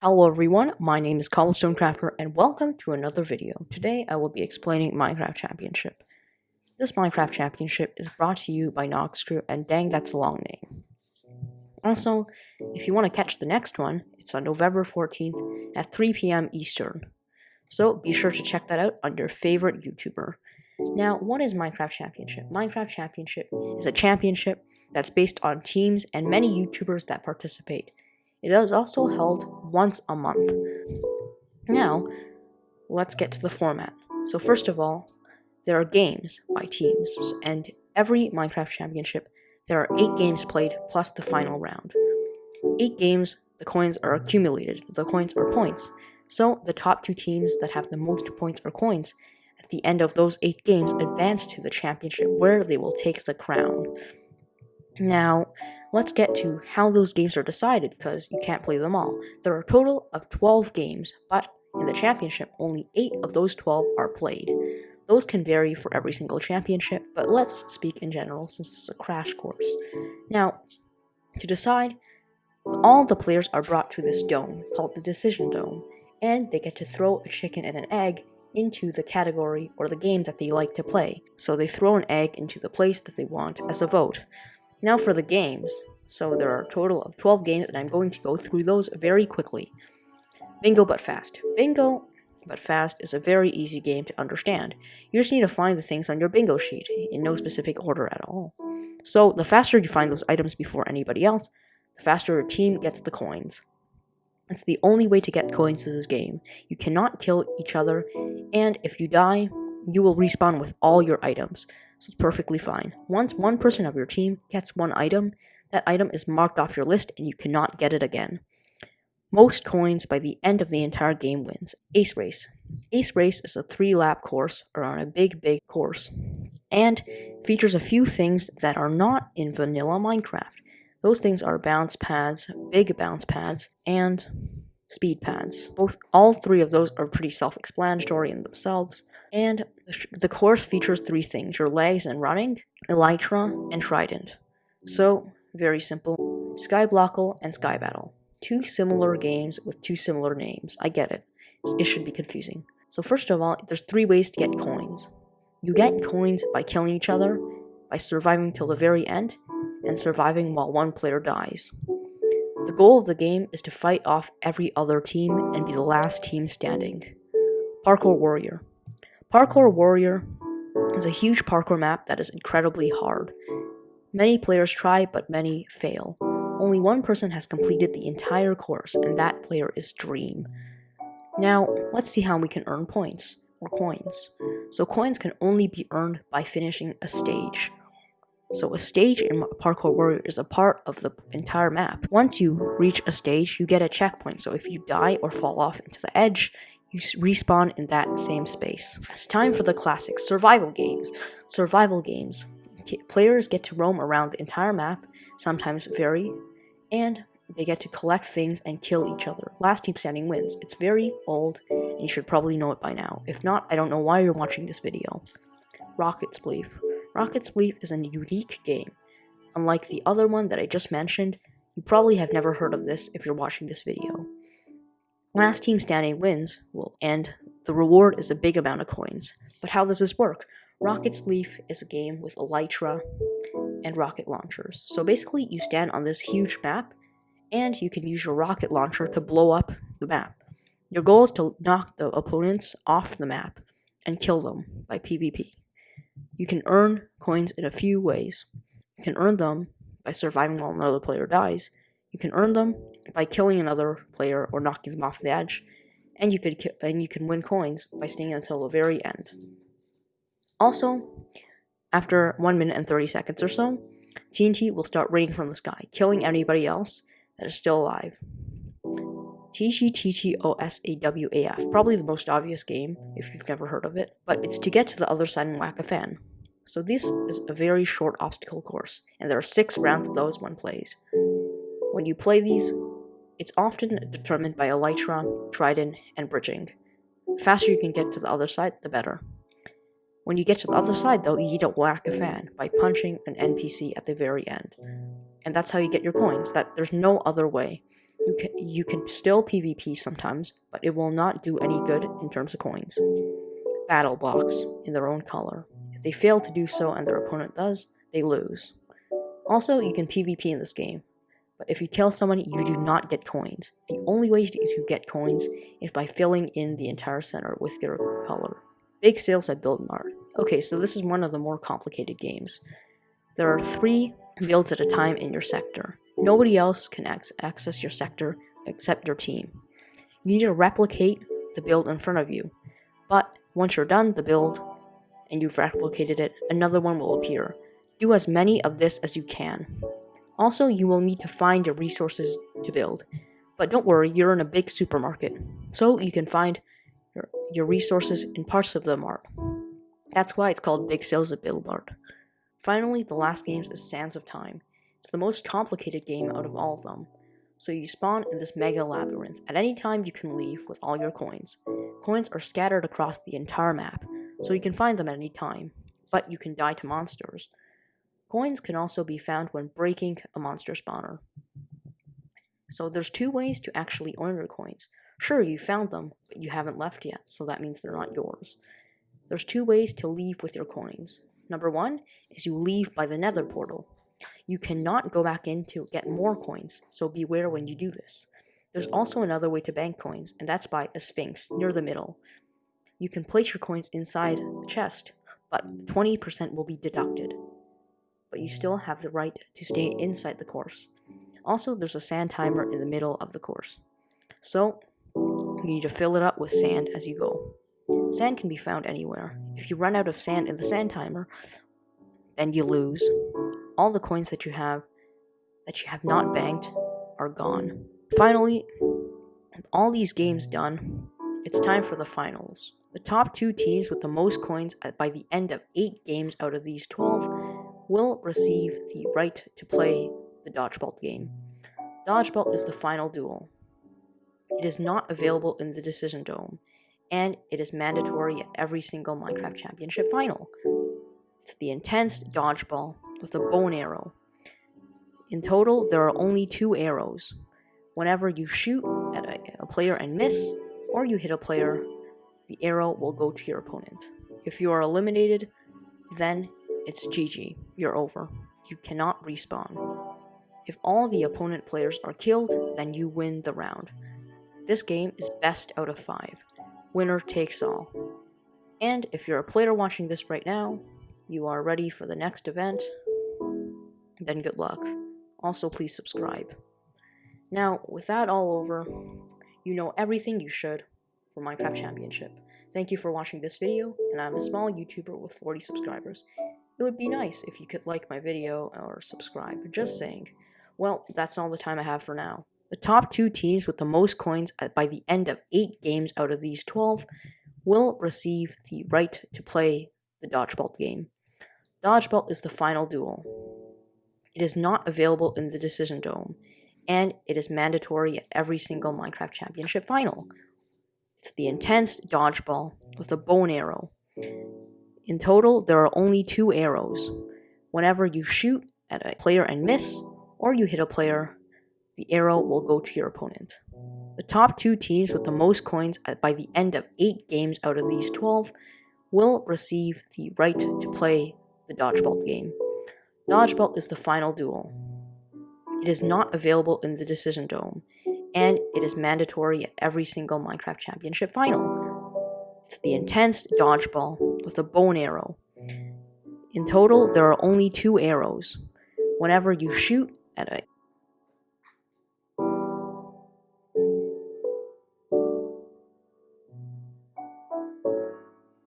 Hello everyone, my name is Cobblestone Crafter and welcome to another video. Today I will be explaining Minecraft Championship. This Minecraft Championship is brought to you by Noxcrew, and dang, that's a long name. Also, if you want to catch the next one, it's on November 14th at 3 p.m. Eastern. So be sure to check that out on your favorite YouTuber. Now, what is Minecraft Championship? Minecraft Championship is a championship that's based on teams and many YouTubers that participate. It is also held once a month. Now, let's get to the format. So first of all, there are games by teams, and every Minecraft Championship, there are 8 games played plus the final round. 8 games, the coins are accumulated. The coins are points. So the top 2 teams that have the most points or coins at the end of those 8 games advance to the championship, where they will take the crown. Now, let's get to how those games are decided, because you can't play them all. There are a total of 12 games, but in the championship, only 8 of those 12 are played. Those can vary for every single championship, but let's speak in general since this is a crash course. Now, to decide, all the players are brought to this dome, called the Decision Dome, and they get to throw a chicken and an egg into the category or the game that they like to play. So they throw an egg into the place that they want as a vote. Now for the games. So there are a total of 12 games, and I'm going to go through those very quickly. Bingo but Fast. Bingo but Fast is a very easy game to understand. You just need to find the things on your bingo sheet, in no specific order at all. So the faster you find those items before anybody else, the faster your team gets the coins. It's the only way to get coins in this game. You cannot kill each other, and if you die, you will respawn with all your items. So it's perfectly fine. Once one person of your team gets one item, that item is marked off your list and you cannot get it again. Most coins by the end of the entire game wins. Ace Race. Ace Race is a 3-lap course around a big course, and features a few things that are not in vanilla Minecraft. Those things are bounce pads, big bounce pads, and speed pads. All 3 of those are pretty self-explanatory in themselves, and the course features 3 things: your legs and running, elytra, and trident. So, very simple. Skyblockle and Sky Battle. 2 similar games with 2 similar names. I get it. It should be confusing. So first of all, there's 3 ways to get coins. You get coins by killing each other, by surviving till the very end, and surviving while one player dies. The goal of the game is to fight off every other team and be the last team standing. Parkour Warrior. Parkour Warrior is a huge parkour map that is incredibly hard. Many players try, but many fail. Only one person has completed the entire course, and that player is Dream. Now, let's see how we can earn points, or coins. So coins can only be earned by finishing a stage. So a stage in Parkour Warrior is a part of the entire map. Once you reach a stage, you get a checkpoint, so if you die or fall off into the edge, you respawn in that same space. It's time for the classic survival games. Survival games. Players get to roam around the entire map, sometimes vary, and they get to collect things and kill each other. Last team standing wins. It's very old, and you should probably know it by now. If not, I don't know why you're watching this video. Rocket Spleef. Rocket Spleef is a unique game. Unlike the other one that I just mentioned, you probably have never heard of this if you're watching this video. Last team standing wins, and the reward is a big amount of coins. But how does this work? Rocket Spleef is a game with elytra and rocket launchers. So basically, you stand on this huge map, and you can use your rocket launcher to blow up the map. Your goal is to knock the opponents off the map and kill them by PvP. You can earn coins in a few ways. You can earn them by surviving while another player dies. You can earn them by killing another player or knocking them off the edge. And you can win coins by staying until the very end. Also, after 1 minute and 30 seconds or so, TNT will start raining from the sky, killing anybody else that is still alive. TGTTOSAWAF, probably the most obvious game if you've never heard of it, but it's to get to the other side and whack a fan. So this is a very short obstacle course, and there are 6 rounds of those one plays. When you play these, it's often determined by elytra, trident, and bridging. The faster you can get to the other side, the better. When you get to the other side, though, you need to whack a fan by punching an NPC at the very end. And that's how you get your coins. There's no other way. You can still PvP sometimes, but it will not do any good in terms of coins. Battle blocks in their own color. If they fail to do so and their opponent does, they lose. Also, you can PvP in this game, but if you kill someone, you do not get coins. The only way to get coins is by filling in the entire center with your color. Big sales at Build Mart. Okay, so this is one of the more complicated games. There are 3 builds at a time in your sector. Nobody else can access your sector except your team. You need to replicate the build in front of you, but once you're done the build and you've replicated it, another one will appear. Do as many of this as you can. Also, you will need to find your resources to build, but don't worry, you're in a big supermarket, so you can find your resources in parts of the mart. That's why it's called Big Sales at Build Mart. Finally, the last game is Sands of Time. It's the most complicated game out of all of them. So you spawn in this mega labyrinth. At any time you can leave with all your coins. Coins are scattered across the entire map, so you can find them at any time, but you can die to monsters. Coins can also be found when breaking a monster spawner. So there's 2 ways to actually earn your coins. Sure, you found them, but you haven't left yet, so that means they're not yours. There's 2 ways to leave with your coins. Number 1 is you leave by the nether portal. You cannot go back in to get more coins, so beware when you do this. There's also another way to bank coins, and that's by a sphinx near the middle. You can place your coins inside the chest, but 20% will be deducted. But you still have the right to stay inside the course. Also, there's a sand timer in the middle of the course. So, you need to fill it up with sand as you go. Sand can be found anywhere. If you run out of sand in the sand timer, then you lose. All the coins that you have not banked are gone. Finally, with all these games done, it's time for the finals. The top 2 teams with the most coins by the end of 8 games out of these 12 will receive the right to play the Dodgeball game. Dodgeball is the final duel. It is not available in the Decision Dome, and it is mandatory at every single Minecraft Championship final. It's the intense dodgeball with a bow and arrow. In total, there are only 2 arrows. Whenever you shoot at a player and miss, or you hit a player, the arrow will go to your opponent. If you are eliminated, then it's GG. You're over. You cannot respawn. If all the opponent players are killed, then you win the round. This game is best out of 5. Winner takes all. And if you're a player watching this right now, you are ready for the next event, then good luck. Also, please subscribe. Now, with that all over, you know everything you should for Minecraft Championship. Thank you for watching this video, and I'm a small YouTuber with 40 subscribers. It would be nice if you could like my video or subscribe, just saying. Well, that's all the time I have for now. The top 2 teams with the most coins by the end of 8 games out of these 12 will receive the right to play the Dodgeball game. Dodgeball is the final duel. It is not available in the Decision Dome, and it is mandatory at every single Minecraft Championship final. It's the intense dodgeball with a bow and arrow. In total, there are only 2 arrows. Whenever you shoot at a player and miss, or you hit a player, the arrow will go to your opponent. The top 2 teams with the most coins by the end of 8 games out of these 12 will receive the right to play the Dodgeball game. Dodgeball is the final duel. It is not available in the Decision Dome, and it is mandatory at every single Minecraft Championship final. It's the intense dodgeball with a bow and arrow. In total, there are only 2 arrows. Whenever you shoot at a